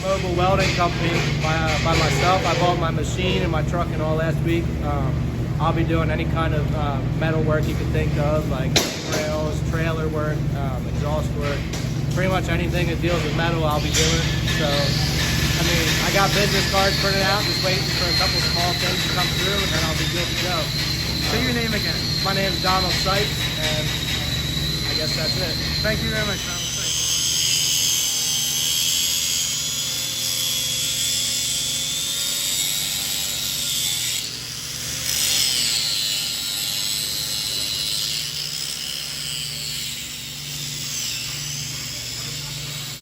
mobile welding company by myself. I bought my machine and my truck and all last week. I'll be doing any kind of metal work you can think of, like rails, trailer work, exhaust work, pretty much anything that deals with metal I'll be doing. So, I mean, I got business cards printed out, just waiting for a couple small things to come through, and then I'll be good to go. Say your name again. My name is Donald Sykes, and I guess that's it. Thank you very much, Donald.